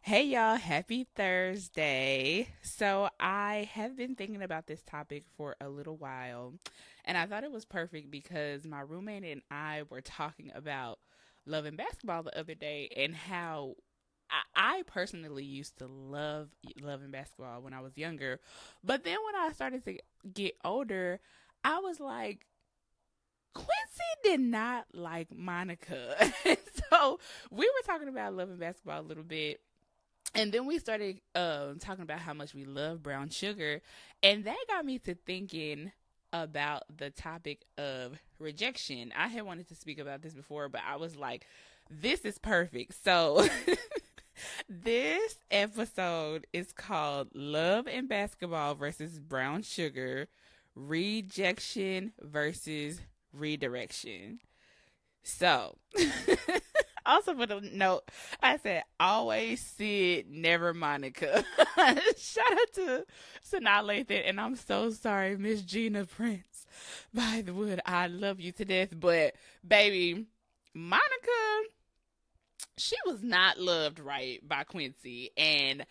Hey y'all, happy Thursday. So, I have been thinking about this topic for a little while, and I thought it was perfect because my roommate and I were talking about love and basketball the other day and how I personally used to love and basketball when I was younger. But then when I started to get older, I was like, Quincy did not like Monica. So, we were talking about love and basketball a little bit, and then we started talking about how much we love brown sugar. And that got me to thinking about the topic of rejection. I had wanted to speak about this before, but I was like, this is perfect. So, this episode is called Love and Basketball versus Brown Sugar, Rejection versus Redirection. So, also put a note. I said, always Sid, never Monica. Shout out to Sanaa Lathan. And I'm so sorry, Miss Gina Prince. By the wood, I love you to death. But, baby, Monica, she was not loved right by Quincy. And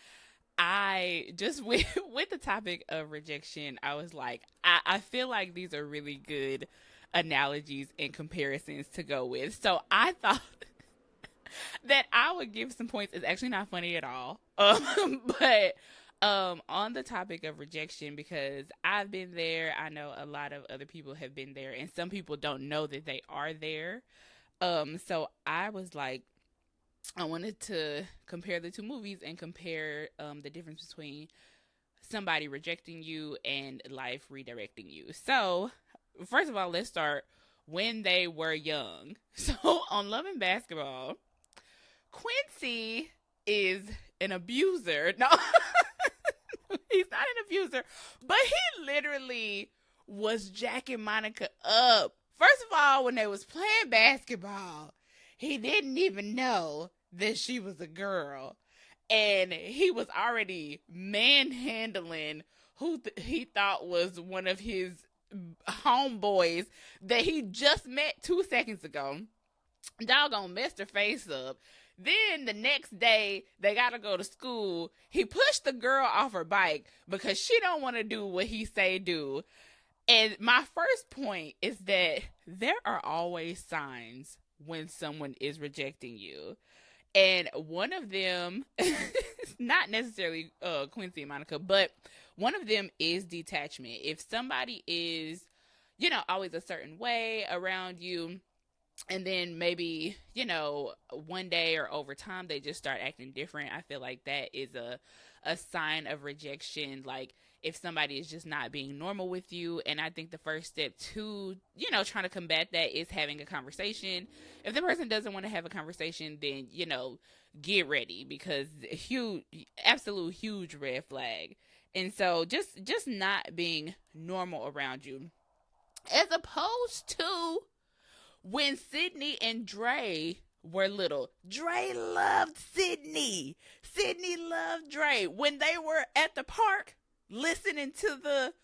I just, with the topic of rejection, I was like, I feel like these are really good analogies and comparisons to go with. So I thought that I would give some points is actually not funny at all. But on the topic of rejection, because I've been there, I know a lot of other people have been there, and some people don't know that they are there. So I was like, I wanted to compare the two movies and compare the difference between somebody rejecting you and life redirecting you. So, first of all, let's start when they were young. So, on Love and Basketball, Quincy is an abuser. No, he's not an abuser, but he literally was jacking Monica up. First of all, when they was playing basketball, he didn't even know that she was a girl. And he was already manhandling who he thought was one of his homeboys that he just met 2 seconds ago. Doggone messed her face up. Then the next day they gotta go to school. He pushed the girl off her bike because she don't want to do what he say do. And my first point is that there are always signs when someone is rejecting you. And one of them, not necessarily Quincy and Monica, but one of them is detachment. If somebody is, always a certain way around you, and then maybe, one day or over time they just start acting different, I feel like that is a sign of rejection. Like, if somebody is just not being normal with you. And I think the first step to, trying to combat that is having a conversation. If the person doesn't want to have a conversation, then, get ready, because huge, absolute huge red flag. And so just not being normal around you, as opposed to when Sydney and Dre were little. Dre loved Sydney. Sydney loved Dre. When they were at the park listening to the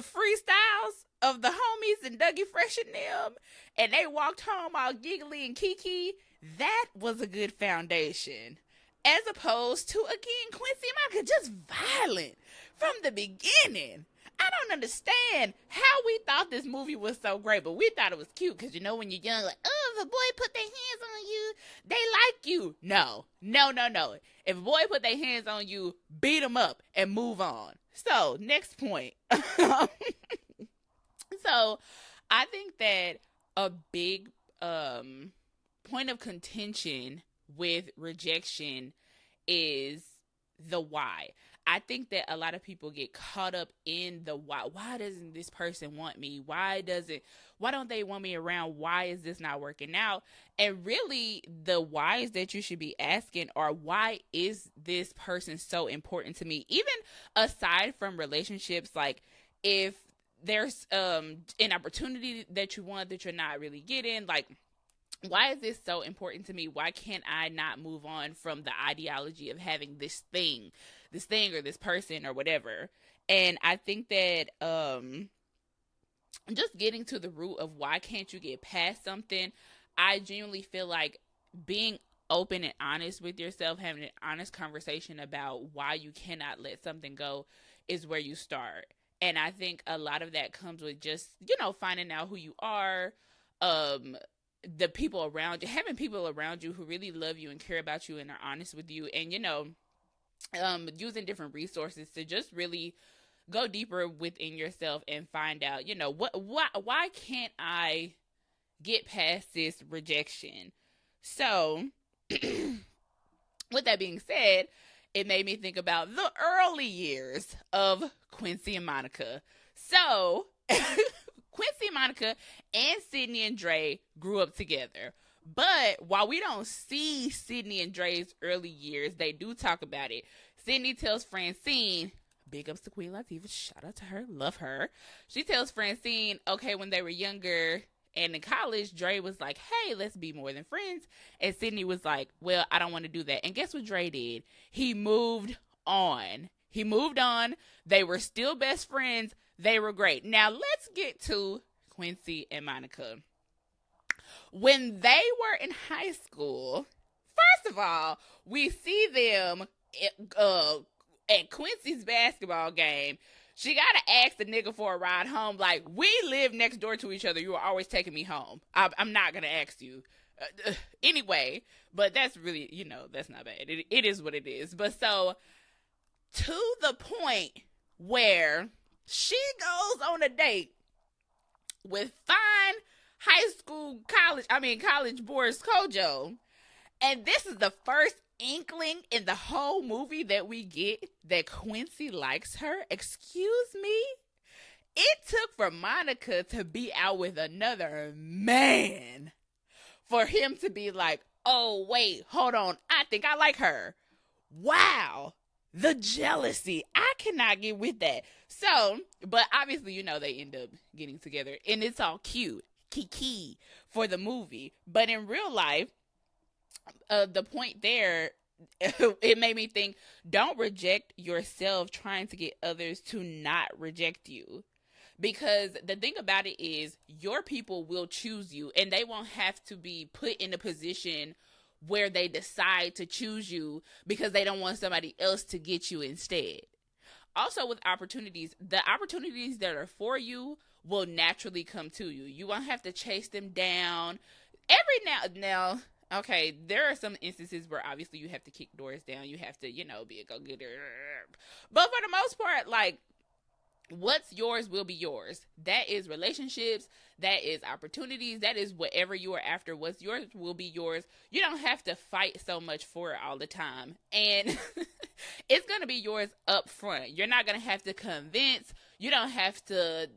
freestyles of the homies and Dougie Fresh and them, and they walked home all giggly and kiki, that was a good foundation. As opposed to, again, Quincy and Monica just violent from the beginning. I don't understand how we thought this movie was so great, but we thought it was cute because, when you're young, like, oh, if a boy put their hands on you, they like you. No, no, no, no. If a boy put their hands on you, beat them up and move on. So, next point. So, I think that a big point of contention with rejection is the why. I think that a lot of people get caught up in the why. Why doesn't this person want me? Why don't they want me around? Why is this not working out? And really, the whys that you should be asking are, why is this person so important to me? Even aside from relationships, like, if there's an opportunity that you want that you're not really getting, like, why is this so important to me? Why can't I not move on from the ideology of having this thing or this person or whatever? And I think that just getting to the root of why can't you get past something, I genuinely feel like being open and honest with yourself, having an honest conversation about why you cannot let something go is where you start. And I think a lot of that comes with just, finding out who you are, um, the people around you, having people around you who really love you and care about you and are honest with you, and, using different resources to just really go deeper within yourself and find out, why can't I get past this rejection? So, with that being said, it made me think about the early years of Quincy and Monica. So, Quincy and Monica and Sydney and Dre grew up together. But while we don't see Sydney and Dre's early years, they do talk about it. Sydney tells Francine, big ups to Queen Latifah, shout out to her, love her. She tells Francine, okay, when they were younger and in college, Dre was like, hey, let's be more than friends. And Sydney was like, well, I don't want to do that. And guess what Dre did? He moved on. They were still best friends. They were great. Now, let's get to Quincy and Monica. When they were in high school, first of all, we see them at Quincy's basketball game. She got to ask the nigga for a ride home. Like, we live next door to each other. You are always taking me home. I'm not going to ask you. Anyway, but that's really, that's not bad. It is what it is. But so, to the point where she goes on a date with fine college Boris Kojo. And this is the first inkling in the whole movie that we get that Quincy likes her. Excuse me? It took for Monica to be out with another man for him to be like, oh, wait, hold on. I think I like her. Wow. The jealousy. I cannot get with that. So, but obviously, they end up getting together. And it's all cute. Kiki for the movie. But in real life, the point there, it made me think, don't reject yourself trying to get others to not reject you. Because the thing about it is, your people will choose you, and they won't have to be put in a position where they decide to choose you because they don't want somebody else to get you instead. Also, with opportunities, the opportunities that are for you will naturally come to you. You won't have to chase them down. Every now, okay, there are some instances where obviously you have to kick doors down. You have to, be a go-getter. But for the most part, like, what's yours will be yours. That is relationships. That is opportunities. That is whatever you are after. What's yours will be yours. You don't have to fight so much for it all the time. And it's going to be yours up front. You're not going to have to convince. You don't have to,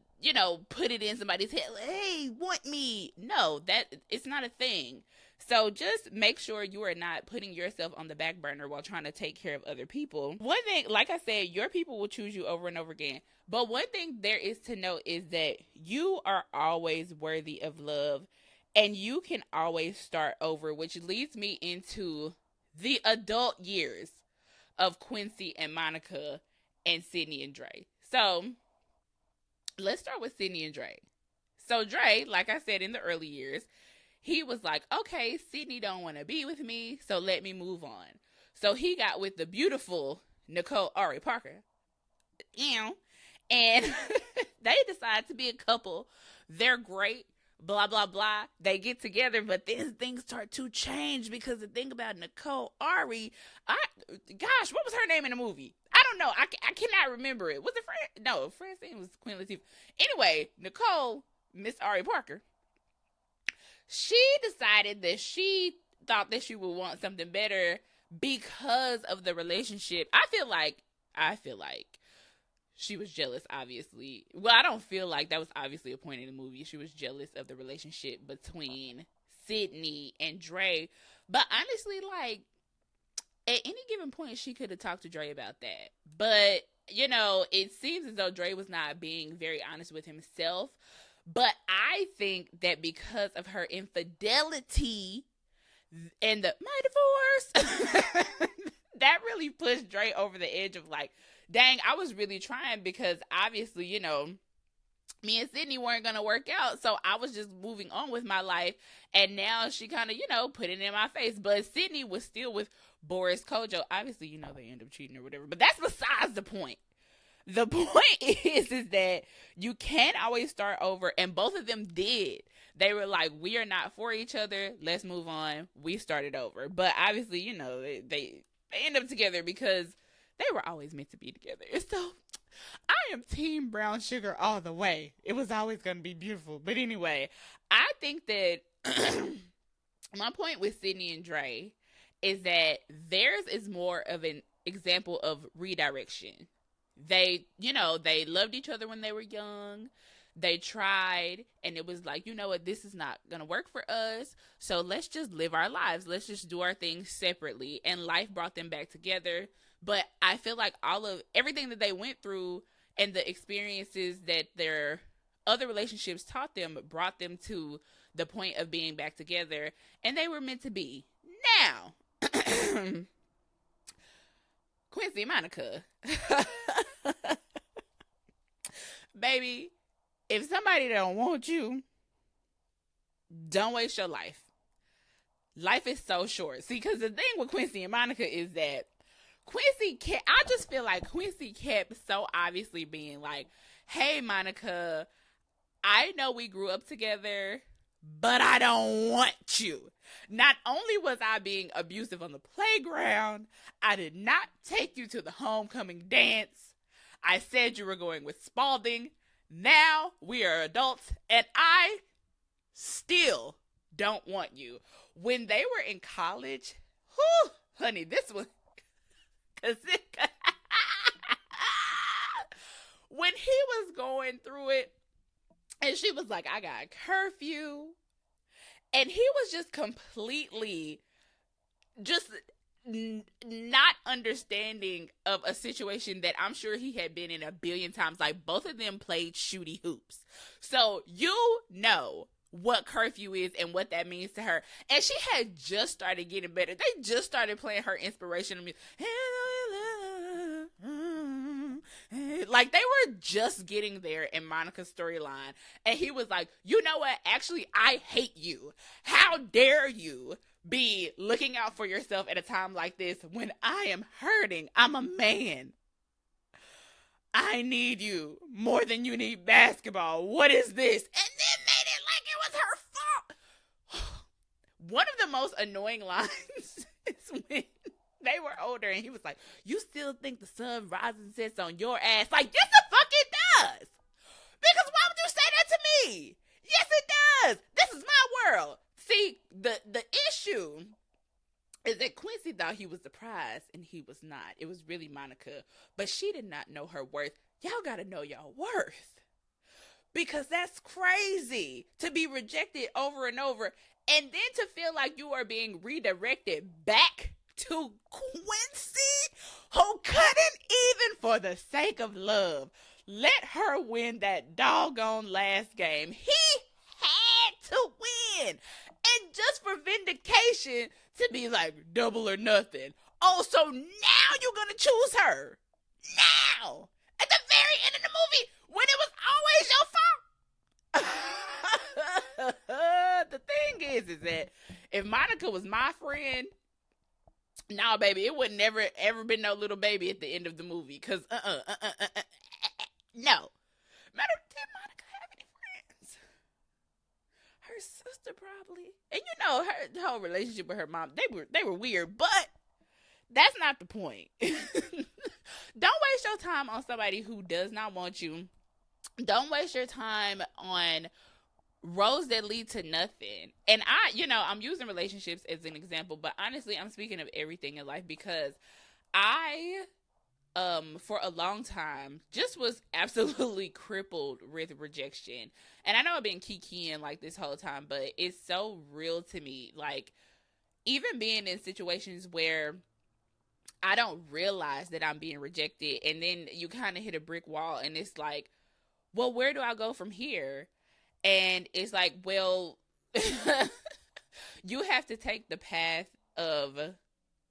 put it in somebody's head. Hey, want me? No, it's not a thing. So just make sure you are not putting yourself on the back burner while trying to take care of other people. One thing, like I said, your people will choose you over and over again. But one thing there is to know is that you are always worthy of love, and you can always start over, which leads me into the adult years of Quincy and Monica and Sydney and Dre. So let's start with Sydney and Dre. So Dre, like I said, in the early years, he was like, okay, Sydney don't want to be with me, so let me move on. So he got with the beautiful Nicole Ari Parker. And they decide to be a couple. They're great, blah, blah, blah. They get together, but then things start to change because the thing about Nicole Ari, what was her name in the movie? I don't know. I cannot remember it. Was it No, Francine was Queen Latifah. Anyway, Nicole, Miss Ari Parker, she decided that she thought that she would want something better because of the relationship. I feel like she was jealous, obviously. Well, I don't feel like that was obviously a point in the movie. She was jealous of the relationship between Sydney and Dre. But honestly, like, at any given point, she could have talked to Dre about that. But, it seems as though Dre was not being very honest with himself. But I think that because of her infidelity and my divorce, that really pushed Dre over the edge of like, dang, I was really trying because obviously, me and Sydney weren't gonna work out, so I was just moving on with my life. And now she kind of, put it in my face. But Sydney was still with Boris Kojo. Obviously, they end up cheating or whatever. But that's besides the point. The point is that you can't always start over, and both of them did. They were like, we are not for each other. Let's move on. We started over. But obviously, they end up together because they were always meant to be together. So I am team brown sugar all the way. It was always going to be beautiful. But anyway, I think that my point with Sydney and Dre is that theirs is more of an example of redirection. They loved each other when they were young. They tried, and it was like, you know what, this is not going to work for us. So let's just live our lives. Let's just do our things separately. And life brought them back together. But I feel like everything that they went through and the experiences that their other relationships taught them brought them to the point of being back together. And they were meant to be. Now, Quincy and Monica. Baby, if somebody don't want you, don't waste your life. Life is so short. See, because the thing with Quincy and Monica is that I just feel like Quincy kept so obviously being like, hey, Monica, I know we grew up together, but I don't want you. Not only was I being abusive on the playground, I did not take you to the homecoming dance. I said you were going with Spalding. Now we are adults, and I still don't want you. When they were in college, honey, this was... when he was going through it, and she was like, I got a curfew, and he was just completely not understanding of a situation that I'm sure he had been in a billion times. Like, both of them played shooty hoops, so what curfew is and what that means to her. And she had just started getting better. They just started playing her inspirational music. Like, they were just getting there in Monica's storyline. And he was like, you know what? Actually, I hate you. How dare you be looking out for yourself at a time like this when I am hurting? I'm a man. I need you more than you need basketball. What is this? And then made it like it was her fault. One of the most annoying lines is when they were older and he was like, you still think the sun rises and sets on your ass? Like, yes, the fuck it does. Because why would you say that to me? Yes, it does. This is my world. See, the issue is that Quincy thought he was the prize, and he was not. It was really Monica. But she did not know her worth. Y'all gotta know y'all worth. Because that's crazy to be rejected over and over, and then to feel like you are being redirected back to Quincy, who couldn't even for the sake of love let her win that doggone last game. He had to win. And just for vindication, to be like, double or nothing. Oh, so now you're going to choose her. Now. At the very end of the movie, when it was always your fault. The thing is that if Monica was my friend, nah, baby, it would never, ever been no little baby at the end of the movie. Because, no. Matter of did Monica have any friends? Her sister probably. And her whole relationship with her mom, they were weird, but that's not the point. Don't waste your time on somebody who does not want you. Don't waste your time on roads that lead to nothing. And I'm using relationships as an example, but honestly, I'm speaking of everything in life because I for a long time just was absolutely crippled with rejection. And I know I've been kikiing like this whole time, but it's so real to me. Like, even being in situations where I don't realize that I'm being rejected, and then you kind of hit a brick wall, and it's like, well, where do I go from here? And it's like, well, you have to take the path of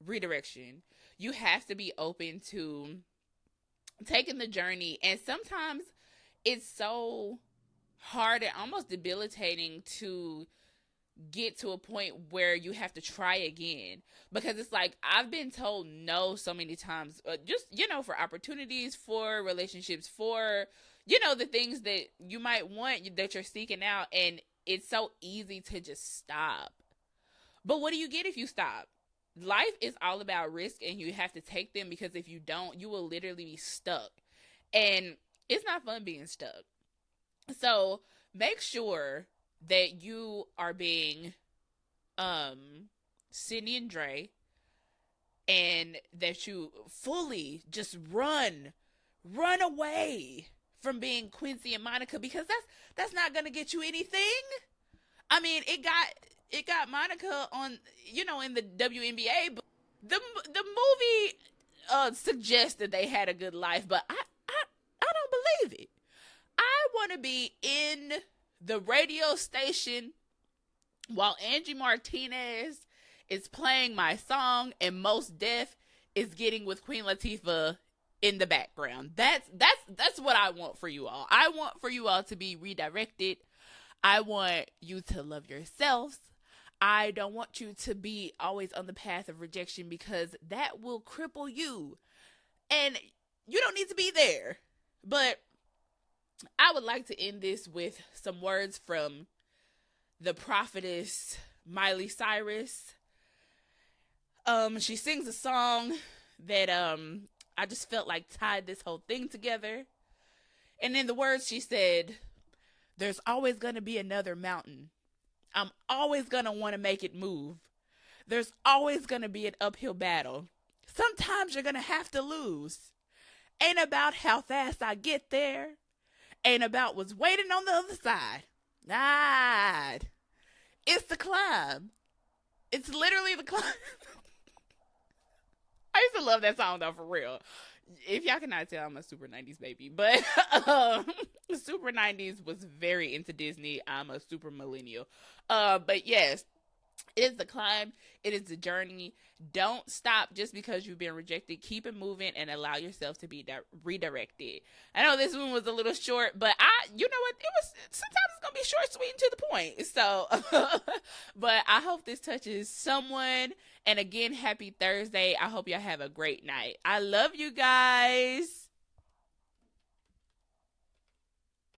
redirection. You have to be open to taking the journey. And sometimes it's so hard and almost debilitating to get to a point where you have to try again, because it's like I've been told no so many times, just for opportunities, for relationships, for the things that you might want, that you're seeking out, and it's so easy to just stop. But what do you get if you stop? Life is all about risk, and you have to take them, because if you don't, you will literally be stuck, and it's not fun being stuck. So make sure that you are being Cindy and Dre, and that you fully just run away from being Quincy and Monica, because that's not gonna get you anything. I mean, it got Monica on, in the WNBA, but the movie suggests that they had a good life, but I don't believe it. I want to be in the radio station while Angie Martinez is playing my song and Most Def is getting with Queen Latifah in the background. That's what I want for you all. I want for you all to be redirected. I want you to love yourselves. I don't want you to be always on the path of rejection, because that will cripple you. And you don't need to be there. But I would like to end this with some words from the prophetess Miley Cyrus. She sings a song that I just felt like tied this whole thing together. And in the words, she said, "There's always going to be another mountain. I'm always going to want to make it move. There's always going to be an uphill battle. Sometimes you're going to have to lose. Ain't about how fast I get there. Ain't about what's waiting on the other side. Nah, it's the climb. It's literally the climb." I used to love that song, though, for real. If y'all cannot tell, I'm a super 90s baby. But super 90s was very into Disney. I'm a super millennial. But yes, it is the climb. It is the journey. Don't stop just because you've been rejected. Keep it moving and allow yourself to be redirected. I know this one was a little short, but you know what? It was, sometimes it's going to be short, sweet, and to the point. So, but I hope this touches someone. And again, happy Thursday. I hope y'all have a great night. I love you guys.